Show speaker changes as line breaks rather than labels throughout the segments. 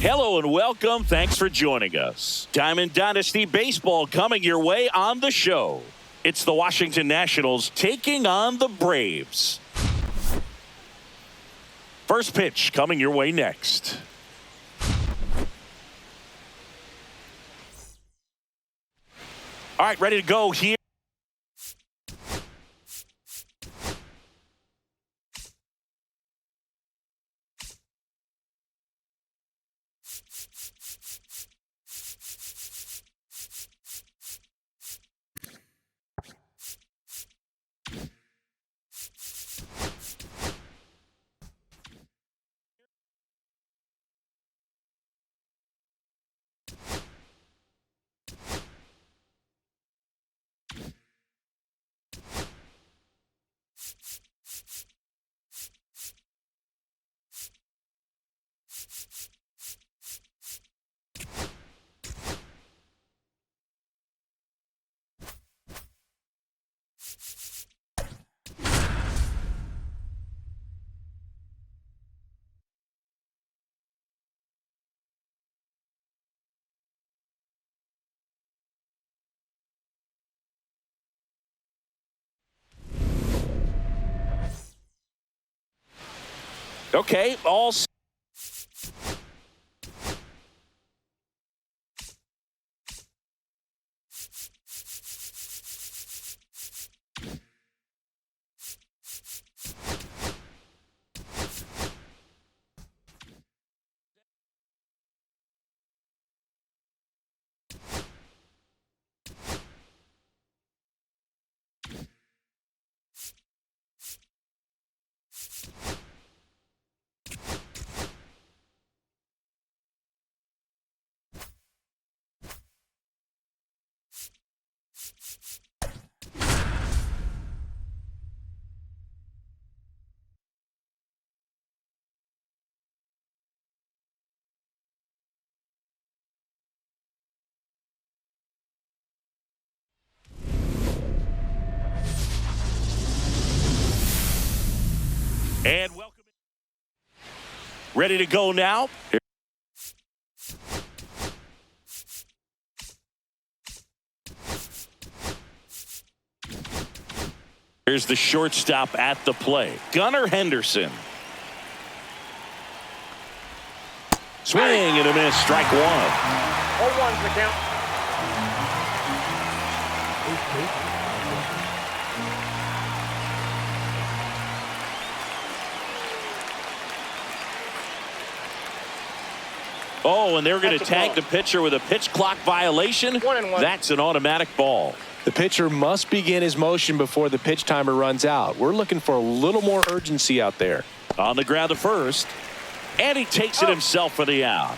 Hello and welcome. Thanks for joining us. Diamond Dynasty Baseball coming your way on the show. It's the Washington Nationals taking on the Braves. First pitch coming your way next. All right, ready to go here. Okay, all set. Ready to go now. Here's the shortstop at the plate, Gunnar Henderson. Swing and a miss, strike one.
0-1's the count.
Oh, and they're going to tag the pitcher with a pitch clock violation.
1-1.
That's an automatic ball.
The pitcher must begin his motion before the pitch timer runs out. We're looking for a little more urgency out there.
On the ground to first, and he takes it himself for the out.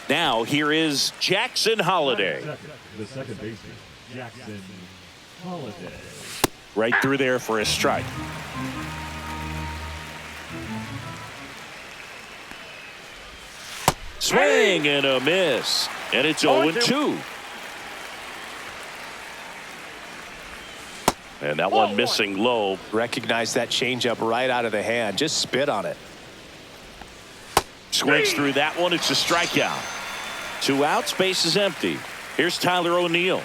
Now here is Jackson Holliday.
The second baseman, Jackson Holliday.
Right through there for a strike. Swing and a miss. And it's 0-2. And that one missing low.
Recognize that changeup right out of the hand. Just spit on it.
Swings through that one. It's a strikeout. 2 outs. Base is empty. Here's Tyler O'Neill.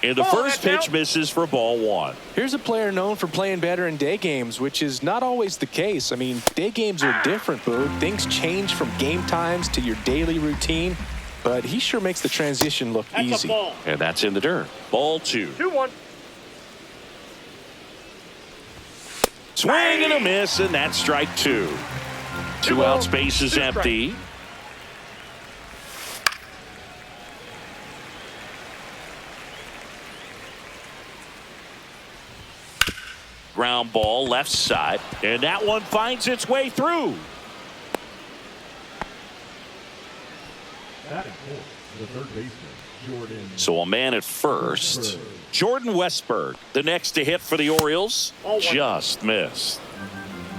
And the first pitch misses for ball 1.
Here's a player known for playing better in day games, which is not always the case. I mean, day games are different, Boo. Things change from game times to your daily routine, but he sure makes the transition look easy.
And that's in the dirt. Ball 2.
2-1.
Swing and a miss, and that's strike 2. 2 outs, base is empty. Ground ball left side, and that one finds its way through.
Batting fourth, the third baseman, Jordan.
So a man at first. Jordan Westberg, the next to hit for the Orioles, just missed.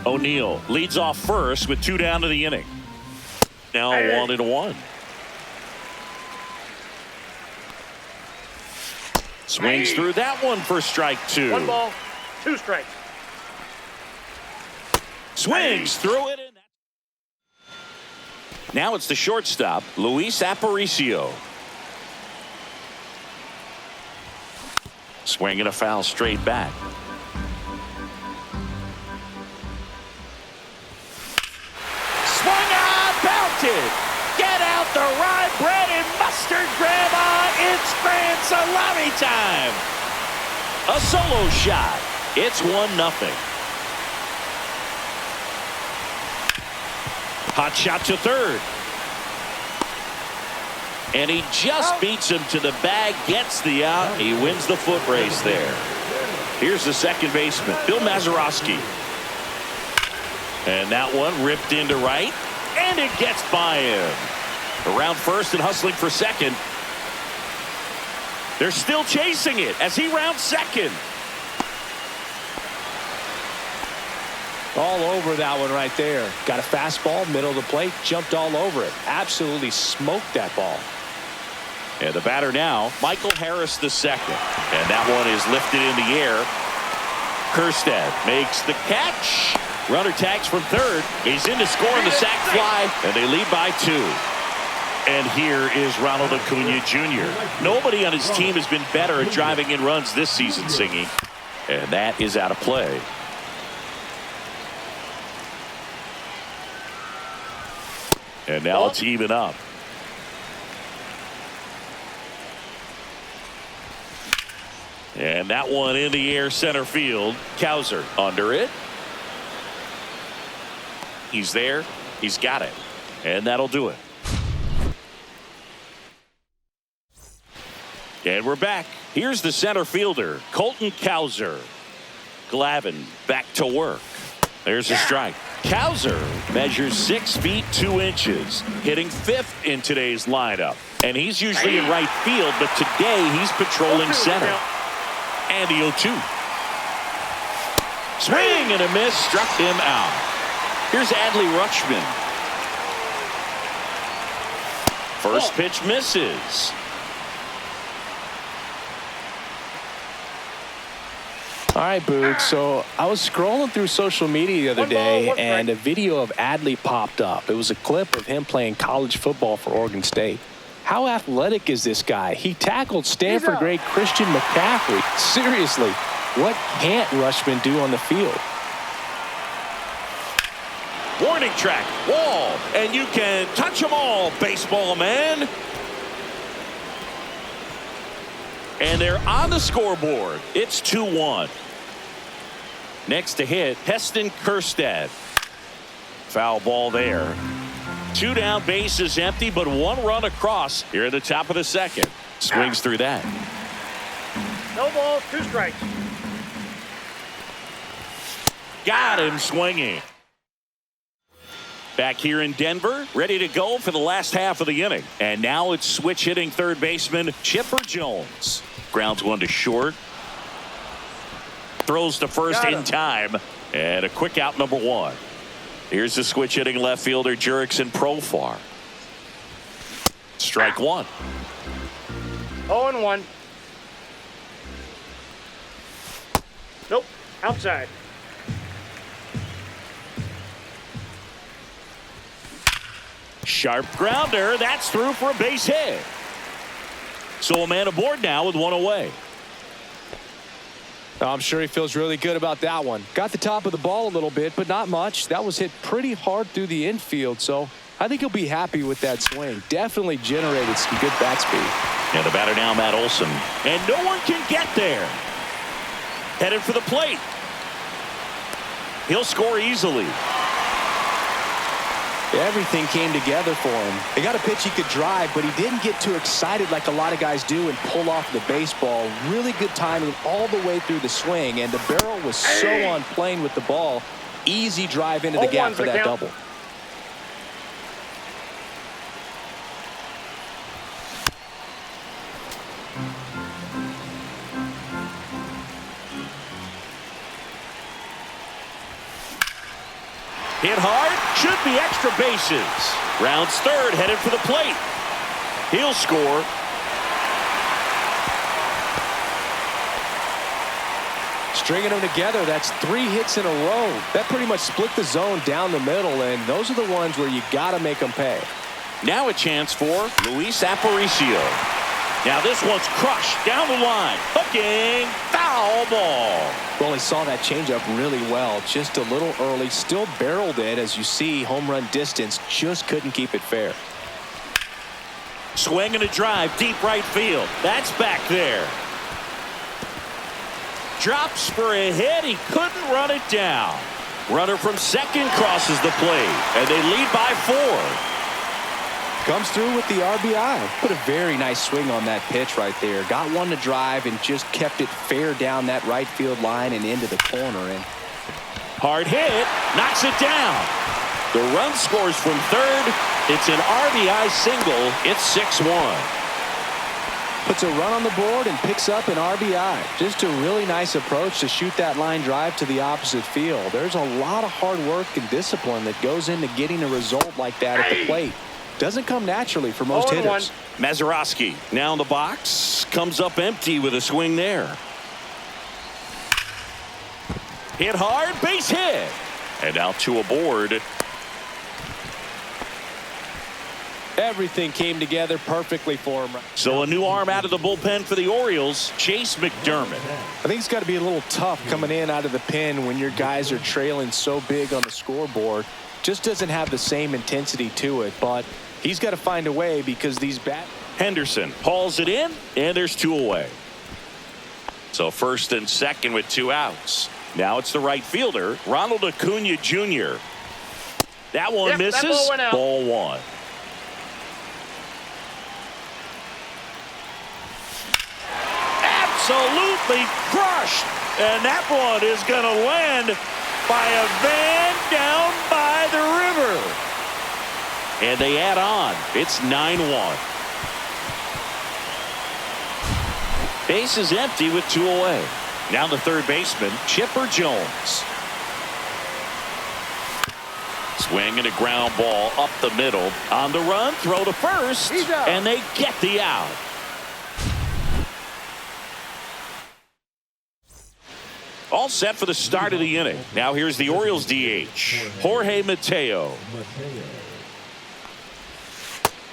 O'Neill leads off first with 2 down to the inning. Now 1-1. Swings through that one for strike 2.
1 ball, 2 strikes.
Swings through it. Now it's the shortstop, Luis Aparicio. Swinging a foul straight back. Swung on, belted. Get out the rye bread and mustard, Grandma. It's grand salami time. A solo shot. It's 1-0. Hot shot to third. And he just beats him to the bag, gets the out. He wins the foot race there. Here's the second baseman, Bill Mazeroski. And that one ripped into right, and it gets by him. Around first and hustling for second. They're still chasing it as he rounds second.
All over that one right there. Got a fastball, middle of the plate, jumped all over it. Absolutely smoked that ball.
And the batter now, Michael Harris II. And that one is lifted in the air. Kerstad makes the catch. Runner tags from third. He's in to score on the sac fly, and they lead by 2. And here is Ronald Acuna Jr. Nobody on his team has been better at driving in runs this season, Singy. And that is out of play. And now it's even up. And that one in the air center field. Cowser under it. He's there. He's got it. And that'll do it. And we're back. Here's the center fielder, Colton Cowser. Glavin back to work. There's a strike. Cowser measures 6 feet 2 inches, hitting 5th in today's lineup. And he's usually in right field, but today he's patrolling center. And the 0-2. Swing and a miss, struck him out. Here's Adley Rutschman. First pitch misses.
All right, Boog. So I was scrolling through social media the other day, and a video of Adley popped up. It was a clip of him playing college football for Oregon State. How athletic is this guy? He tackled Stanford great Christian McCaffrey. Seriously, what can't Rushman do on the field?
Warning track, wall, and you can touch them all, baseball man. And they're on the scoreboard. It's 2-1. Next to hit, Heston Kjerstad. Foul ball there. 2 down, bases empty, but 1 run across here at the top of the second. Swings through that.
No balls, 2 strikes.
Got him swinging. Back here in Denver, ready to go for the last half of the inning. And now it's switch hitting third baseman Chipper Jones. Grounds one to short. Throws to first in time. And a quick out, number 1. Here's the switch hitting left fielder Jurickson Profar. Strike 1.
0-1. Nope. Outside.
Sharp grounder. That's through for a base hit. So a man aboard now with 1 away.
I'm sure he feels really good about that one. Got the top of the ball a little bit, but not much. That was hit pretty hard through the infield, so I think he'll be happy with that swing. Definitely generated some good bat speed.
And the batter now, Matt Olson. And no one can get there. Headed for the plate. He'll score easily.
Everything came together for him. They got a pitch he could drive, but he didn't get too excited like a lot of guys do and pull off the baseball. Really good timing all the way through the swing, and the barrel was so on plane with the ball. Easy drive into the gap for that double.
Hit hard, should be extra bases. Rounds third, headed for the plate. He'll score.
Stringing them together, that's 3 hits in a row. That pretty much split the zone down the middle, and those are the ones where you got to make them pay.
Now a chance for Luis Aparicio. Now this one's crushed down the line. Hooking, foul ball.
Well, he saw that changeup really well. Just a little early, still barreled it. As you see, home run distance, just couldn't keep it fair.
Swing and a drive, deep right field. That's back there. Drops for a hit. He couldn't run it down. Runner from second crosses the plate, and they lead by 4.
Comes through with the RBI. Put a very nice swing on that pitch right there. Got one to drive and just kept it fair down that right field line and into the corner. And
hard hit, knocks it down. The run scores from third. It's an RBI single. It's 6-1.
Puts a run on the board and picks up an RBI. Just a really nice approach to shoot that line drive to the opposite field. There's a lot of hard work and discipline that goes into getting a result like that at the plate. Doesn't come naturally for most hitters.
Mazeroski now in the box. Comes up empty with a swing there. Hit hard, base hit. And now 2 aboard.
Everything came together perfectly for him.
So a new arm out of the bullpen for the Orioles, Chase McDermott.
I think it's got to be a little tough coming in out of the pen when your guys are trailing so big on the scoreboard. Just doesn't have the same intensity to it, but he's got to find a way because these
Henderson hauls it in, and there's 2 away. So first and second with 2 outs. Now it's the right fielder, Ronald Acuna Jr. That one misses.
That ball went out.
Ball 1. Absolutely crushed, and that one is going to land by a van down by the river. And they add on. It's 9-1. Base is empty with 2 away. Now the third baseman, Chipper Jones. Swing and a ground ball up the middle. On the run, throw to first, and they get the out. All set for the start of the inning. Now here's the Orioles DH, Jorge Mateo.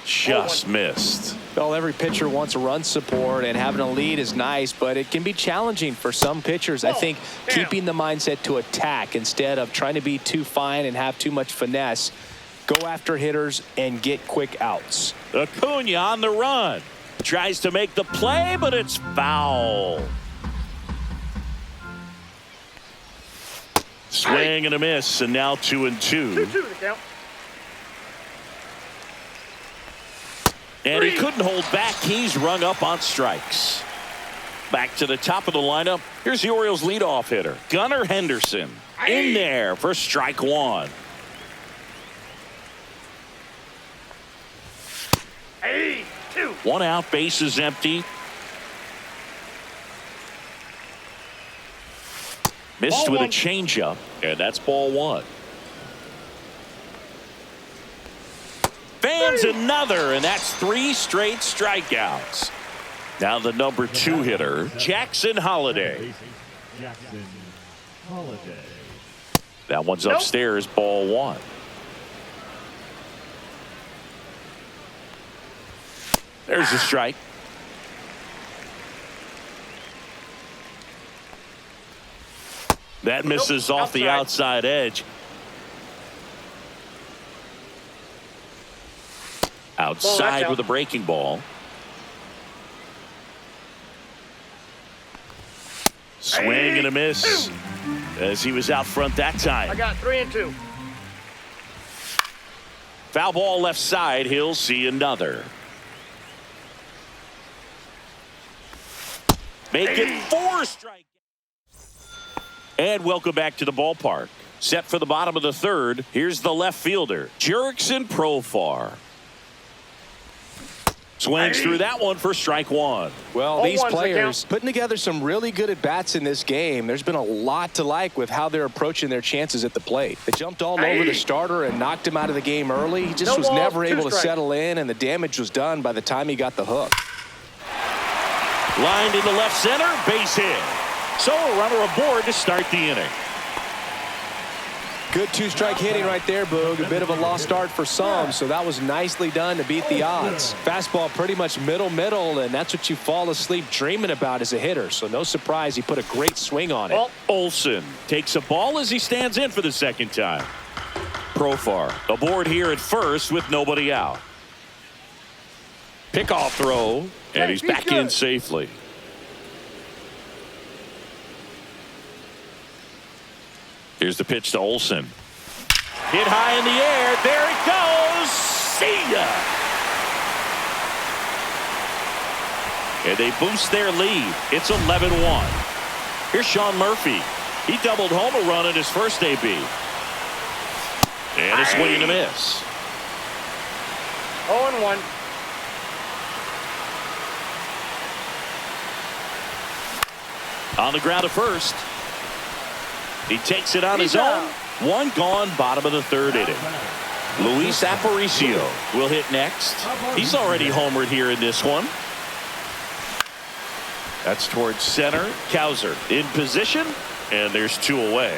Just missed.
Well, every pitcher wants a run support, and having a lead is nice, but it can be challenging for some pitchers. I think keeping the mindset to attack instead of trying to be too fine and have too much finesse. Go after hitters and get quick outs.
Acuna on the run. Tries to make the play, but it's foul. Swing and a miss, and now 2-2.
2-2 to count.
And he couldn't hold back. He's rung up on strikes. Back to the top of the lineup. Here's the Orioles leadoff hitter, Gunnar Henderson. In there for strike one.
Hey, 2.
One out, bases empty. Missed
Ball
with
one.
a changeup, and that's ball one. Fans another, and that's 3 straight strikeouts. Now the number 2 hitter, Jackson Holiday.
Jackson Holiday.
That one's upstairs, ball one. There's a strike. That misses off the outside edge. Outside with a breaking ball. Swing and a miss as he was out front that time.
I got 3-2.
Foul ball left side. He'll see another. Make it 4 strikes. And welcome back to the ballpark. Set for the bottom of the third. Here's the left fielder, Jurickson Profar. Swings through that one for strike one.
Well, these players putting together some really good at-bats in this game. There's been a lot to like with how they're approaching their chances at the plate. They jumped all over the starter and knocked him out of the game early. He just was never able to settle in, and the damage was done by the time he got the hook.
Lined into left center, base hit. So a runner aboard to start the inning.
Good 2-strike hitting right there, Boog. A bit of a lost start for some, so that was nicely done to beat the odds. Fastball pretty much middle, and that's what you fall asleep dreaming about as a hitter. So no surprise he put a great swing on it.
Olsen takes a ball as he stands in for the second time. Profar aboard here at first with nobody out. Pickoff throw, and he's back in safely. Here's the pitch to Olsen. Hit high in the air. There it goes. See ya. And they boost their lead. It's 11-1. Here's Sean Murphy. He doubled home a run in his first AB. And a swing and a miss.
0-1.
On the ground at first. He takes it on his own. One gone, bottom of the third inning. Luis Aparicio will hit next. He's already homered here in this one. That's towards center. Cowser in position, and there's 2 away.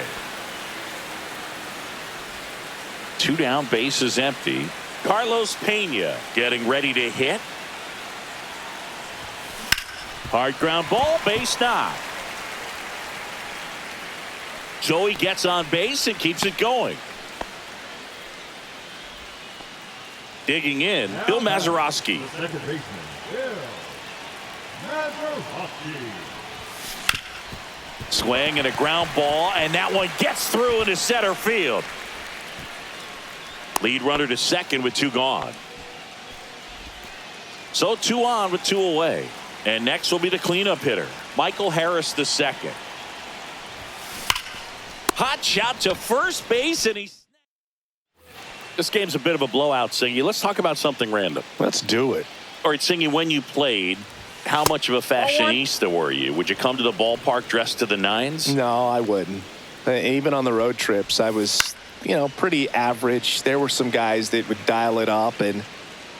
2 down, base is empty. Carlos Pena getting ready to hit. Hard ground ball, base knock. So he gets on base and keeps it going. Digging in, Bill Mazeroski.
Second baseman, Bill Mazeroski.
Swing and a ground ball, and that one gets through into center field. Lead runner to second with 2 gone. So 2 on with 2 away. And next will be the cleanup hitter, Michael Harris II. Hot shot to first base, and he's... This game's a bit of a blowout, Singy. Let's talk about something random.
Let's do it.
All right, Singy, when you played, how much of a fashionista were you? Would you come to the ballpark dressed to the nines?
No, I wouldn't. Even on the road trips, I was, pretty average. There were some guys that would dial it up, and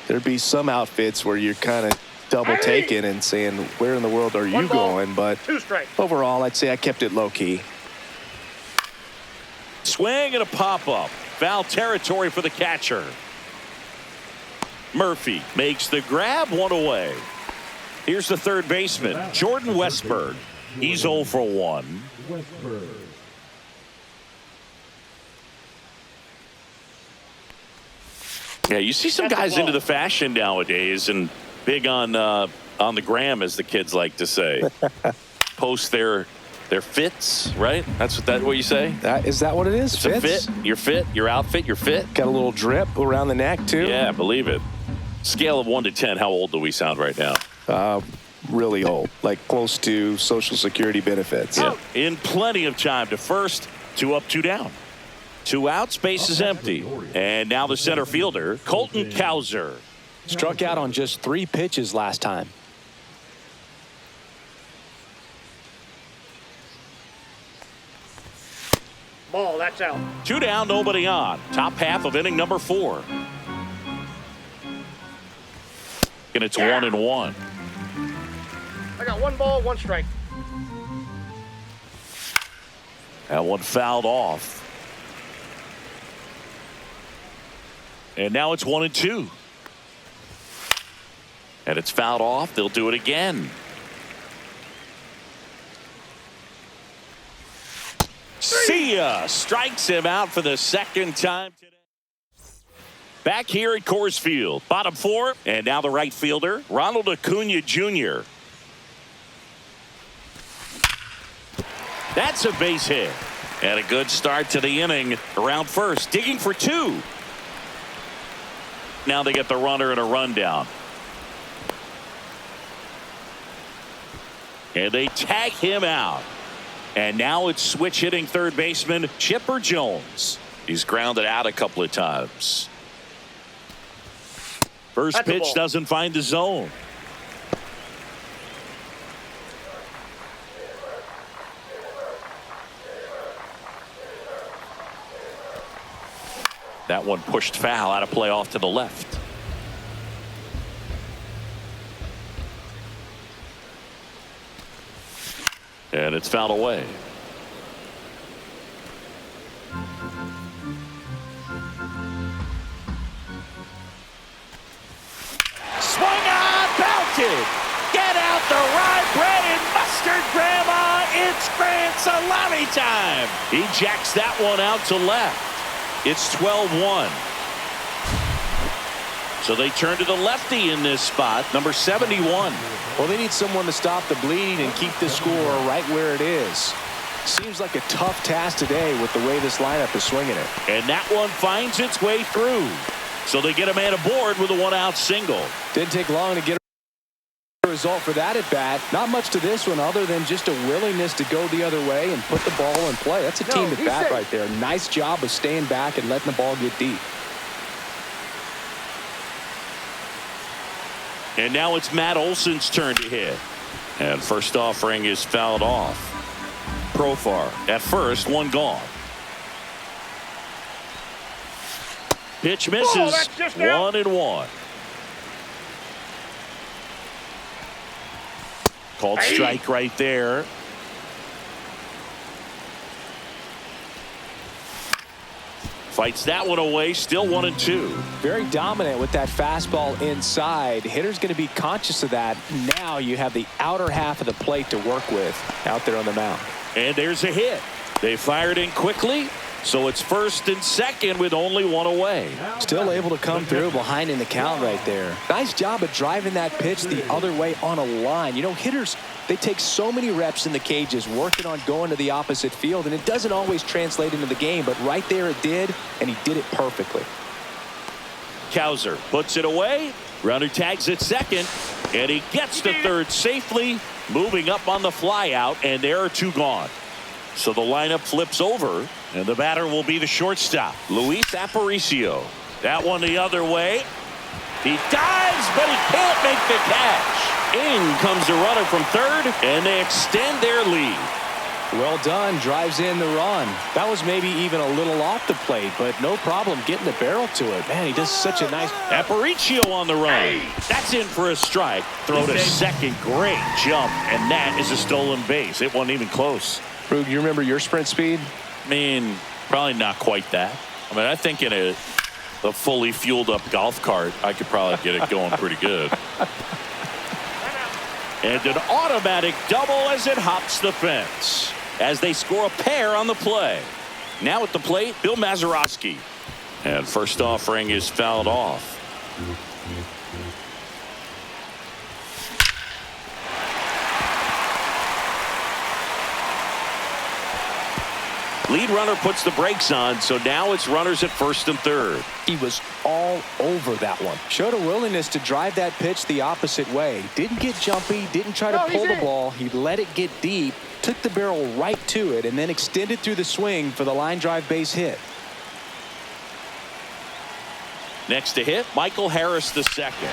there'd be some outfits where you're kind of double taking and saying, where in the world are you going? But
2 strikes.
overall, I'd say I kept it low key.
swing and a pop-up. Foul territory for the catcher. Murphy makes the grab, one away. Here's the third baseman, Jordan Westburg. He's 0 for 1.
Westberg.
Yeah, you see some guys into the fashion nowadays and big on the gram, as the kids like to say. Post their fits, right? That's what you say?
Is that what it is?
It's a fit. Your fit, your outfit, your fit.
Got a little drip around the neck, too?
Yeah, believe it. Scale of 1 to 10, how old do we sound right now?
Really old, like close to Social Security benefits.
Yeah. In plenty of time to first, 2 up, 2 down. 2 outs, base is empty. And now the center fielder, Colton Cowser.
Struck out on just 3 pitches last time.
Ball, that's out.
2 down, nobody on. Top half of inning number 4. And it's 1-1.
I got 1 ball, 1 strike.
That one fouled off. And now it's 1-2. And it's fouled off. They'll do it again. See ya. Strikes him out for the second time today. Back here at Coors Field. Bottom 4. And now the right fielder, Ronald Acuna Jr. That's a base hit. And a good start to the inning around first. Digging for 2. Now they get the runner and a rundown. And they tag him out. And now it's switch hitting third baseman Chipper Jones. He's grounded out a couple of times. First
That's a
pitch
ball.
doesn't find the zone. That one pushed foul, out of play off to the left. And it's fouled away. Swung on, belted. Get out the rye bread and mustard, Grandma. It's grand salami time. He jacks that one out to left. It's 12-1. So they turn to the lefty in this spot, number 71.
Well, they need someone to stop the bleeding and keep the score right where it is. Seems like a tough task today with the way this lineup is swinging it.
And that one finds its way through. So they get a man aboard with a 1-out single.
Didn't take long to get a result for that at bat. Not much to this one other than just a willingness to go the other way and put the ball in play. That's a team at bat right there. Nice job of staying back and letting the ball get deep.
And now it's Matt Olson's turn to hit. And first offering is fouled off. Profar at first, 1 gone. Pitch misses.
that's just out.
1-1. Called strike right there. Fights that one away. Still 1-2.
Very dominant with that fastball inside. Hitter's going to be conscious of that. Now you have the outer half of the plate to work with out there on the mound.
And there's a hit. They fired in quickly. So it's first and second with only 1 away.
Still able to come through behind in the count right there. Nice job of driving that pitch the other way on a line. You know, hitters, they take so many reps in the cages working on going to the opposite field, and it doesn't always translate into the game, but right there it did, and he did it perfectly.
Cowser puts it away. Runner tags at second, and he gets to third safely, moving up on the fly out, and there are 2 gone. So the lineup flips over, and the batter will be the shortstop, Luis Aparicio. That one the other way. He dives, but he can't make the catch. In comes the runner from third, and they extend their lead.
Well done. Drives in the run. That was maybe even a little off the plate, but no problem getting the barrel to it. Man, he does such a nice...
Aparicio on the run. That's in for a strike. Throw to second. Great jump, and that is a stolen base. It wasn't even close.
Brug, you remember your sprint speed?
I mean, Probably not quite that. I mean, I think in a fully fueled up golf cart, I could probably get it going pretty good. And an automatic double as it hops the fence as they score a pair on the play. Now at the plate, Bill Mazeroski. And first offering is fouled off. Lead runner puts the brakes on, so now it's runners at first and third.
He was all over that one. Showed a willingness to drive that pitch the opposite way. Didn't get jumpy, didn't try to pull the ball. He let it get deep, took the barrel right to it, and then extended through the swing for the line drive base hit.
Next to hit, Michael Harris the second.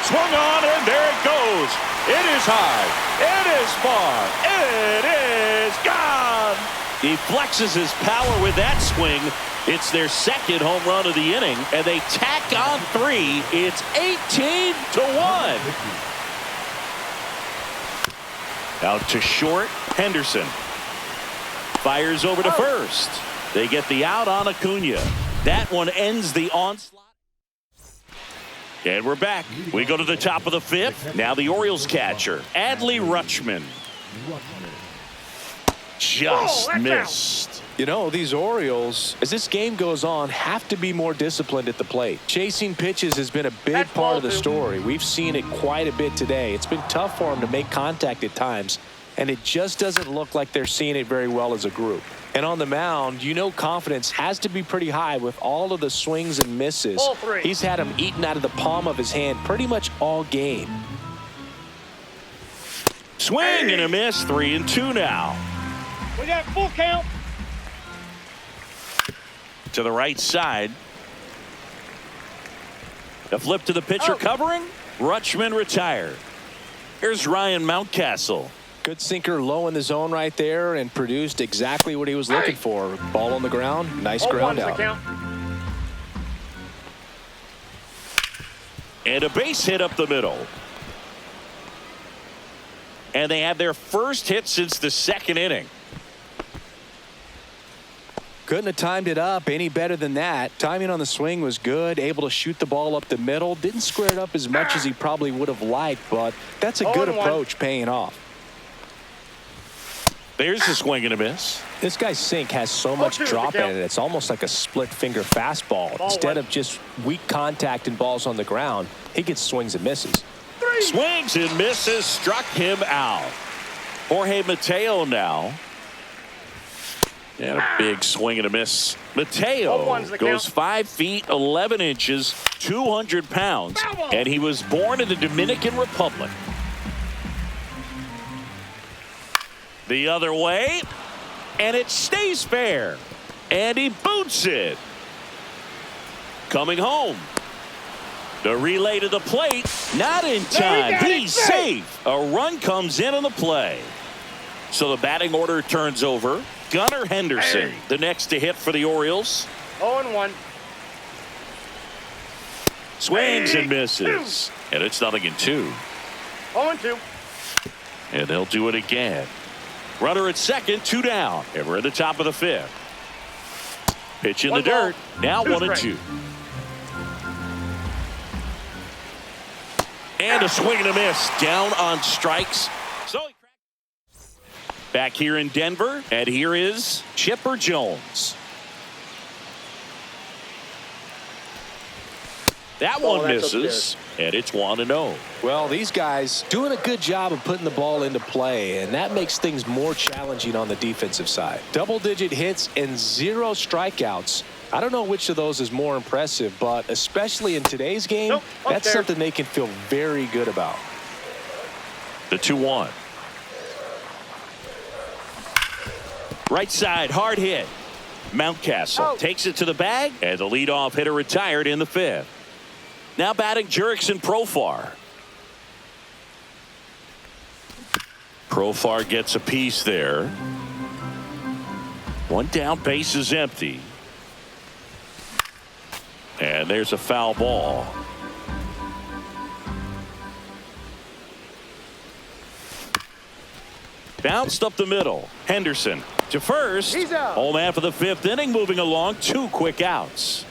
Swung on, and there it goes. It is high. It is far. It is gone. He flexes his power with that swing. It's their second home run of the inning, and they tack on 3. It's 18-1. Out to short, Henderson. Fires over to first. They get the out on Acuna. That one ends the onslaught. And we're back. We go to the top of the 5th. Now the Orioles catcher, Adley Rutschman. Just missed.
You know, these Orioles, as this game goes on, have to be more disciplined at the plate. Chasing pitches has been a big part of the story. We've seen it quite a bit today. It's been tough for them to make contact at times, and it just doesn't look like they're seeing it very well as a group. And on the mound, you know, confidence has to be pretty high with all of the swings and misses. He's had them eaten out of the palm of his hand pretty much all game.
Swing and a miss. 3-2 now.
We got full count.
To the right side. A flip to the pitcher covering. Rutschman retired. Here's Ryan Mountcastle.
Good sinker low in the zone right there and produced exactly what he was looking for. Ball on the ground. Nice ground out.
And a base hit up the middle. And they have their first hit since the second inning.
Couldn't have timed it up any better than that. Timing on the swing was good. Able to shoot the ball up the middle. Didn't square it up as much as he probably would have liked, but that's a good approach paying off.
There's the swing and a miss.
This guy's sink has so much drop in it. It's almost like a split finger fastball. Instead of just weak contact and balls on the ground, he gets swings and misses.
Swings and misses, struck him out. Jorge Mateo now. And a big swing and a miss. Mateo goes 5 feet 11 inches, 200 pounds, and he was born in the Dominican Republic. The other way, and it stays fair. And he boots it. Coming home. The relay to the plate, not in time. He's safe. A run comes in on the play. So the batting order turns over. Gunnar Henderson, the next to hit for the Orioles.
0-1.
Swings and misses. And it's 0-2.
0-2.
And they'll do it again. Runner at second, 2 down. And we're at the top of the 5th. Pitch in the dirt. Now 1-2. And a swing and a miss. Down on strikes. So back here in Denver, and here is Chipper Jones. That one misses, and it's 1-0.
Well, these guys doing a good job of putting the ball into play, and that makes things more challenging on the defensive side. Double-digit hits and 0 strikeouts. I don't know which of those is more impressive, but especially in today's game, that's something they can feel very good about.
The 2-1. Right side, hard hit. Mountcastle takes it to the bag, and the leadoff hitter retired in the 5th. Now batting Jurickson Profar. Profar gets a piece there. One down, base is empty. And there's a foul ball. Bounced up the middle. Henderson To first.
He's out.
Home half of the fifth inning, moving along. 2 quick outs.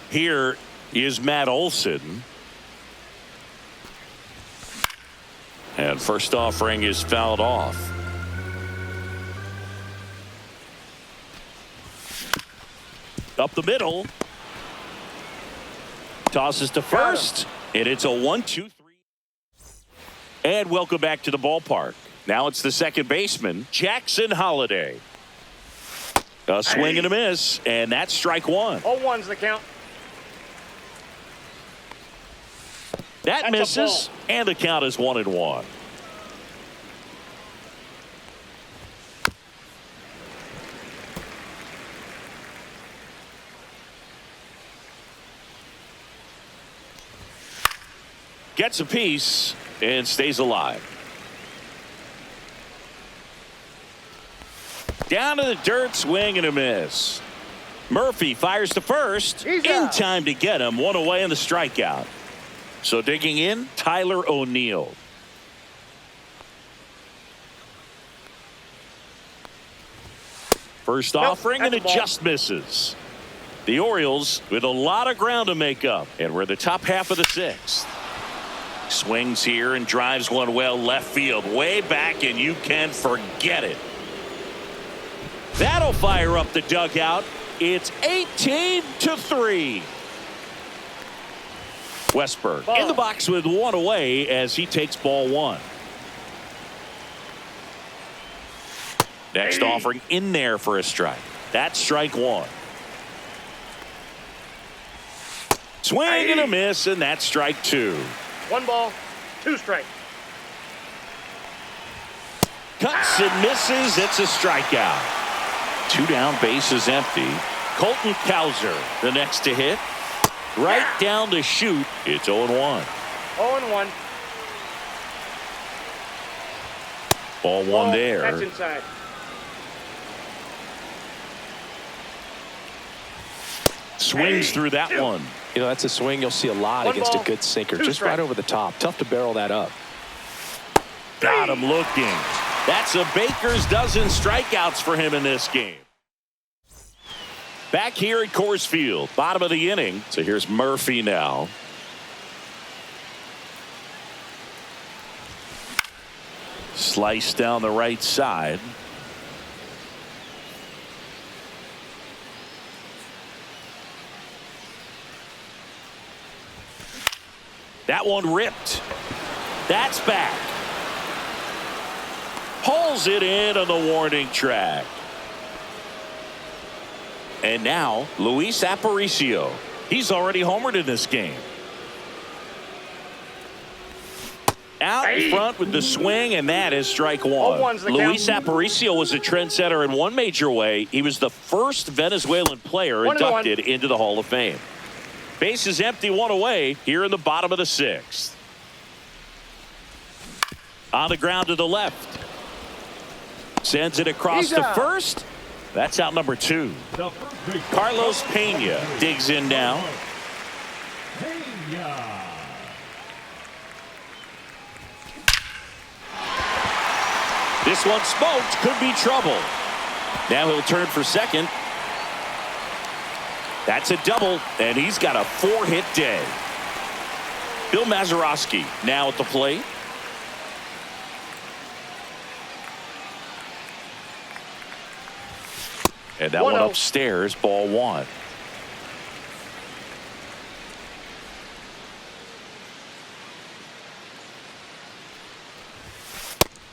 Here is Matt Olson. And first offering is fouled off. Up the middle. Tosses to first. And it's a 1-2-3. And welcome back to the ballpark. Now it's the second baseman, Jackson Holliday. A swing and a miss, and that's strike one.
0-1's the count.
That
That's
misses, and the count is 1-1. Gets a piece and stays alive. Down to the dirt, swing and a miss. Murphy fires to first.
He's
in
out.
time to get him. 1 away in the strikeout. So digging in, Tyler O'Neill. First offering, and
that's
it
a ball.
just misses. The Orioles with a lot of ground to make up, and we're in the top half of the sixth. Swings here and drives one well left field, way back, and you can forget it. That'll fire up the dugout. It's 18-3. Westberg in the box with 1 away as he takes ball 1. Next offering in there for a strike. That's strike 1. Swing and a miss, and that's strike 2.
1 ball, 2 strikes.
Cuts and misses. It's a strikeout. 2 down, bases empty. Colton Cowser, the next to hit. Right down to shoot. It's 0-1.
0-1.
Ball 1 there.
That's inside.
Swings through that one.
You know, that's a swing you'll see a lot
1
against
ball,
a good sinker.
2
Just right
strikes.
over the top. Tough to barrel that up.
Got him looking. That's a baker's dozen strikeouts for him in this game. Back here at Coors Field, bottom of the inning. So here's Murphy now. Slice down the right side. That one ripped. That's back. Pulls it in on the warning track. And now, Luis Aparicio. He's already homered in this game. Out in front with the swing, and that is strike 1.
0-1's the
Luis
count.
Aparicio was a trendsetter in one major way. He was the first Venezuelan player
1-1.
inducted into the Hall of Fame. Bases empty, 1 away here in the bottom of the 6th. On the ground to the left. Sends it across
He's
to
out.
first. That's out number 2.
The first baseman,
Carlos Pena digs in now.
Pena.
This one smoked, could be trouble. Now he'll turn for second. That's a double, and he's got a 4-hit day. Bill Mazeroski now at the plate. And that one
1-0.
upstairs, ball 1.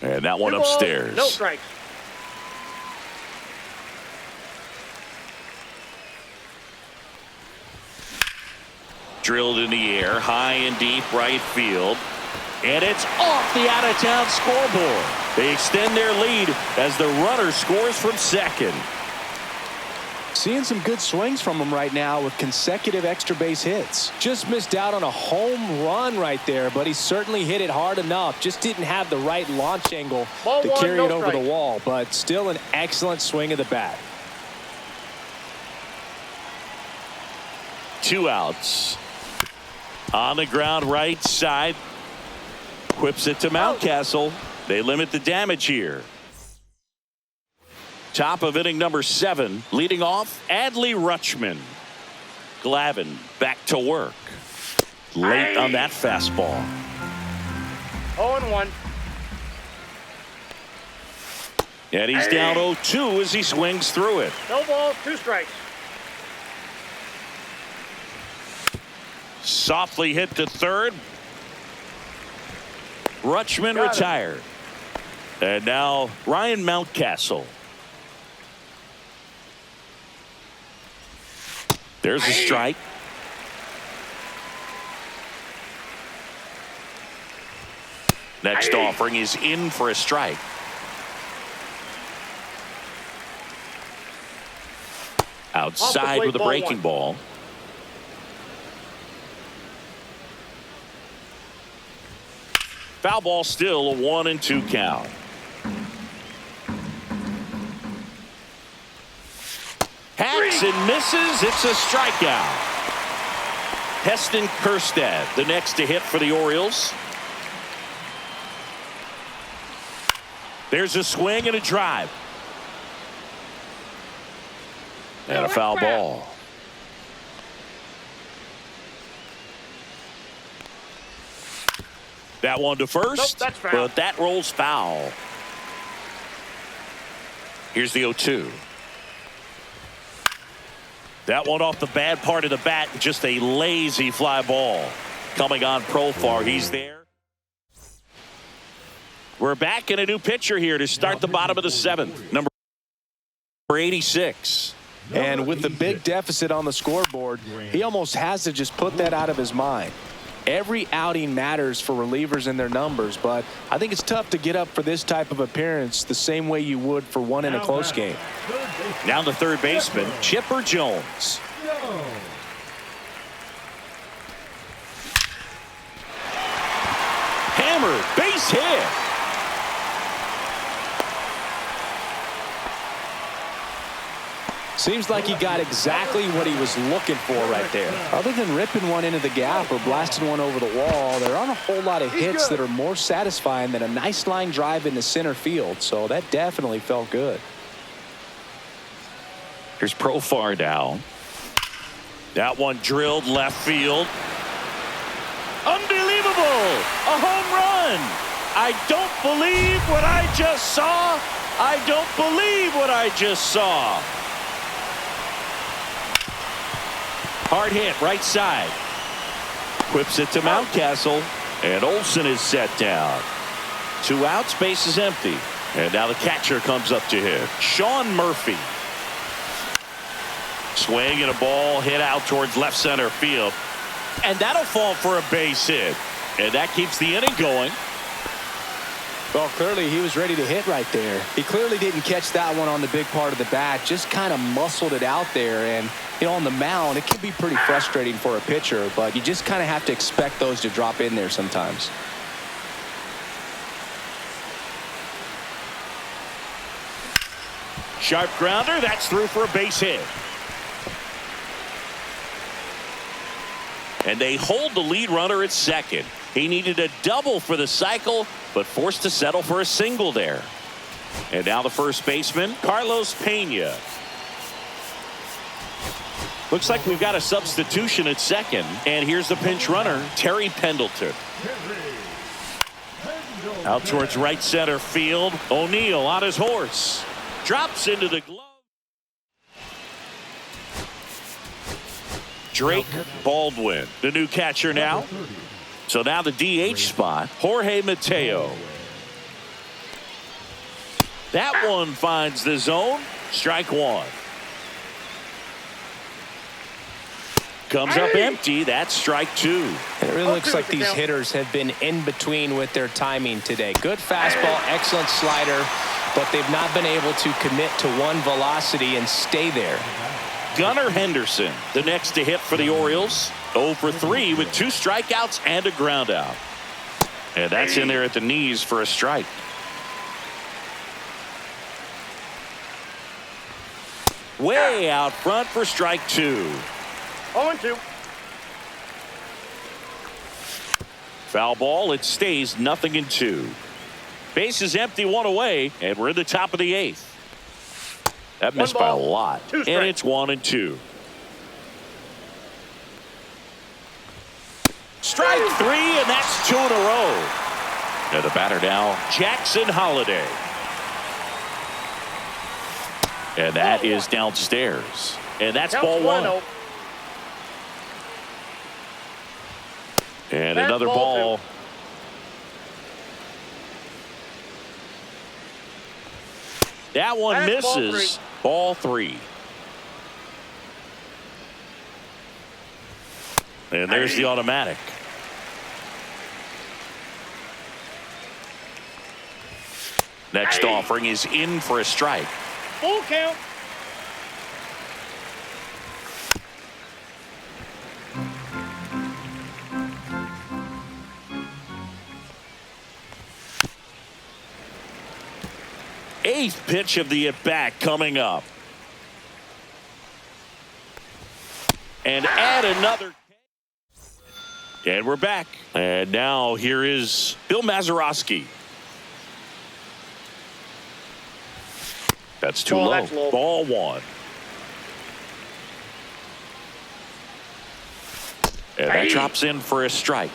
And that one
2 balls,
upstairs.
no strikes.
Drilled in the air, high and deep right field. And it's off the out-of-town scoreboard. They extend their lead as the runner scores from second.
Seeing some good swings from him right now with consecutive extra base hits. Just missed out on a home run right there, but he certainly hit it hard enough. Just didn't have the right launch angle
Ball
to
1,
carry
no
it over the
strike.
wall, but still an excellent swing of the bat.
2 outs. On the ground right side. Quips it to Mountcastle. They limit the damage here. Top of inning number 7. Leading off, Adley Rutschman. Glavin back to work. Late on that fastball.
0-1.
And he's down 0-2 as he swings through it.
No balls, 2 strikes.
Softly hit to third. Rutschman retired. And now Ryan Mountcastle. There's a strike. Next offering is in for a strike. Outside with a breaking ball. Foul ball, still a 1-2 count. Hacks and misses. It's a strikeout. Heston Kjerstad, the next to hit for the Orioles. There's a swing and a drive. And a foul ball. That one to first,
Nope, that's foul.
but that rolls foul. Here's the 0-2. That one off the bad part of the bat, just a lazy fly ball. Coming on Profar, he's there. We're back in a new pitcher here to start the bottom of the 7th. Number 86.
And with the big deficit on the scoreboard, he almost has to just put that out of his mind. Every outing matters for relievers and their numbers, but I think it's tough to get up for this type of appearance the same way you would for one in a close game.
Now the third baseman, Chipper Jones. Hammered, base hit.
Seems like he got exactly what he was looking for right there. Other than ripping one into the gap or blasting one over the wall, there aren't a whole lot of hits that are more satisfying than a nice line drive into center field. So that definitely felt good.
Here's Profar down. That one drilled left field. Unbelievable! A home run! I don't believe what I just saw. I don't believe what I just saw. Hard hit, right side. Whips it to Mountcastle, and Olsen is set down. 2 outs, base is empty. And now the catcher comes up to hit. Sean Murphy. Swing and a ball hit out towards left center field. And that'll fall for a base hit. And that keeps the inning going.
Well, clearly he was ready to hit right there. He clearly didn't catch that one on the big part of the bat, just kind of muscled it out there. And, you know, on the mound, it can be pretty frustrating for a pitcher, but you just kind of have to expect those to drop in there sometimes.
Sharp grounder, that's through for a base hit. And they hold the lead runner at second. He needed a double for the cycle, but forced to settle for a single there. And now the first baseman, Carlos Pena. Looks like we've got a substitution at second. And here's the pinch runner, Terry Pendleton. Out towards right center field. O'Neill on his horse. Drops into the glove. Drake Baldwin, the new catcher now. So now the DH spot, Jorge Mateo. That one finds the zone. Strike one. Comes up empty. That's strike two.
It really looks like these hitters have been in between with their timing today. Good fastball, excellent slider, but they've not been able to commit to one velocity and stay there.
Gunnar Henderson, the next to hit for the Orioles. 0 for 3 with 2 strikeouts and a ground out. And that's in there at the knees for a strike. Way out front for strike 2.
0-2.
Foul ball. It stays 0-2. Base is empty, 1 away, and we're in the top of the 8th. That missed by a
ball,
lot.
2
And
strikes.
it's 1-2. Strike 3, and that's 2 in a row. And the batter now, Jackson Holliday. And that is downstairs. And that's
Counts
ball 1.
1-0.
And
That's
another
ball
ball. That one
That's ball
misses. Ball 3. And there's the automatic. Next offering is in for a strike.
Full count.
Eighth pitch of the at-bat coming up. And add another. And we're back. And now here is Bill Mazeroski. That's too low.
That's low.
Ball 1. And that drops in for a strike.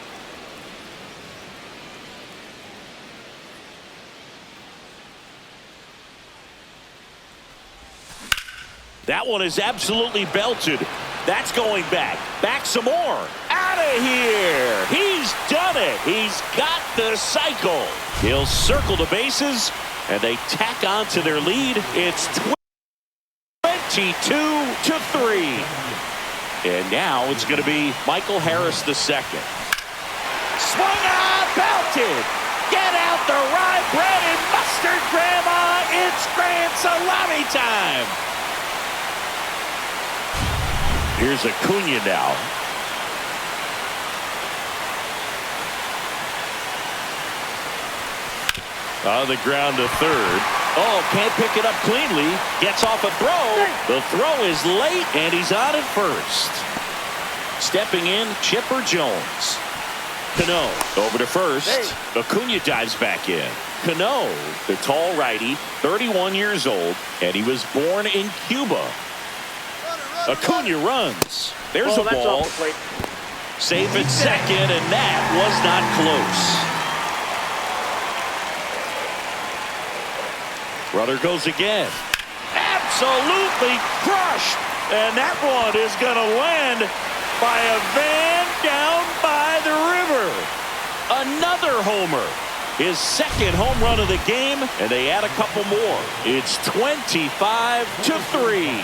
That one is absolutely belted. That's going back. Back some more. Out of here. He's done it. He's got the cycle. He'll circle the bases, and they tack on to their lead. It's 22-3. And now it's going to be Michael Harris II. Swung on, belted. Get out the rye bread and mustard, Grandma. It's Grand Salami time. Here's Acuna now. On the ground to third. Oh, can't pick it up cleanly. Gets off a throw. The throw is late, and he's on at first. Stepping in, Chipper Jones. Cano over to first. Acuna dives back in. Cano, the tall righty, 31 years old, and he was born in Cuba. Acuna runs. There's a
That's
ball.
off the plate.
Safe at second, and that was not close. Runner goes again. Absolutely crushed. And that one is going to land by a van down by the river. Another homer. His second home run of the game, and they add a couple more. It's 25-3.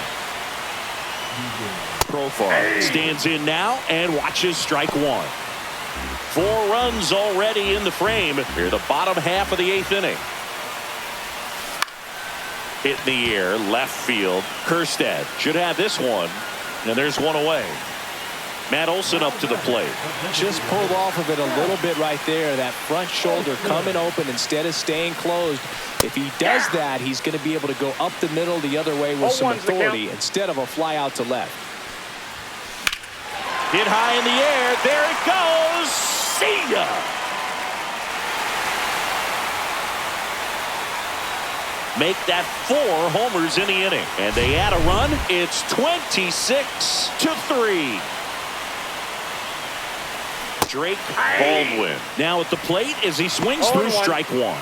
Profar stands in now and watches strike 1. 4 runs already in the frame. Here, the bottom half of the 8th inning. Hit in the air, left field. Kjerstad should have this one, and there's one away. Matt Olson up to the plate.
Just pulled off of it a little bit right there. That front shoulder coming open instead of staying closed. If he does that, he's going to be able to go up the middle the other way with some
0-1's the
authority
count.
instead of a fly out to left.
Hit high in the air. There it goes. See ya. Make that 4 homers in the inning. And they add a run. It's 26-3. Drake Baldwin now at the plate as he swings through
0-1.
strike 1.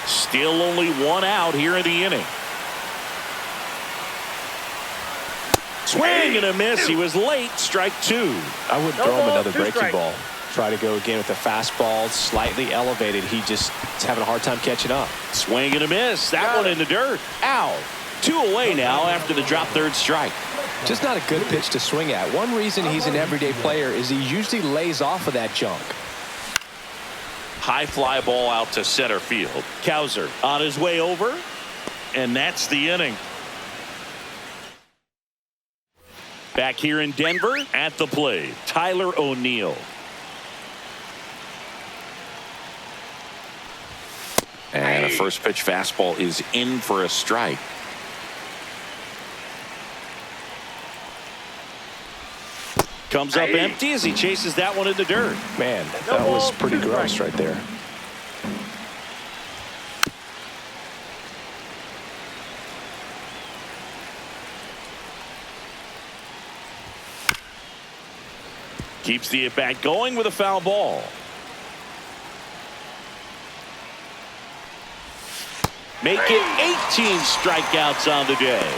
Still only 1 out here in the inning. Swing and a miss. He was late. Strike 2.
I wouldn't
No
throw him
ball,
another
2
breaking
strikes.
ball. Try to go again with the fastball, slightly elevated. He just is having a hard time catching up.
Swing and a miss. That
Got
one
it.
in the dirt. Out. 2 away now after the drop third strike.
Just not a good pitch to swing at. One reason he's an everyday player is he usually lays off of that junk.
High fly ball out to center field. Kowser on his way over, and that's the inning. Back here in Denver at the plate, Tyler O'Neill. And a first pitch fastball is in for a strike. Comes up empty as he chases that one in the dirt.
Man,
No
that was
ball,
pretty
2
gross
strikes.
right there.
Keeps the at-bat going with a foul ball. Make it 18 strikeouts on the day.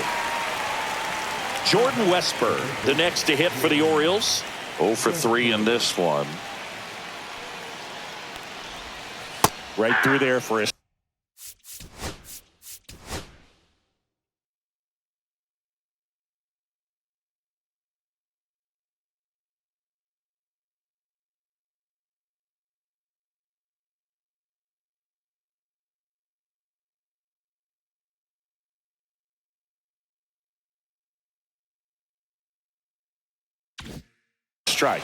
Jordan Westburg, the next to hit for the Orioles. 0 for 3 in this one. Right through there for a strike.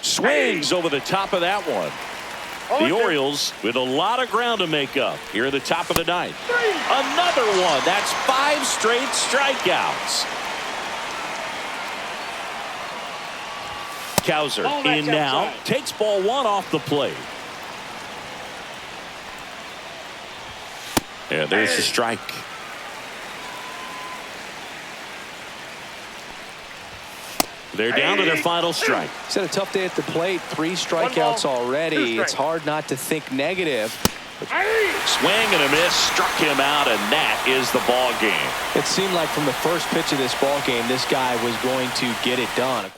Swings over the top of that one. The Orioles with a lot of ground to make up here at the top of the ninth. Another one. That's 5 straight strikeouts. Cowser in now. Takes ball 1 off the plate. And there's the strike. They're down to their final strike.
He's had a tough day at the plate. 3 strikeouts already. It's hard not to think negative.
Swing and a miss, struck him out, and that is the ball game.
It seemed like from the first pitch of this ball game, this guy was going to get it done.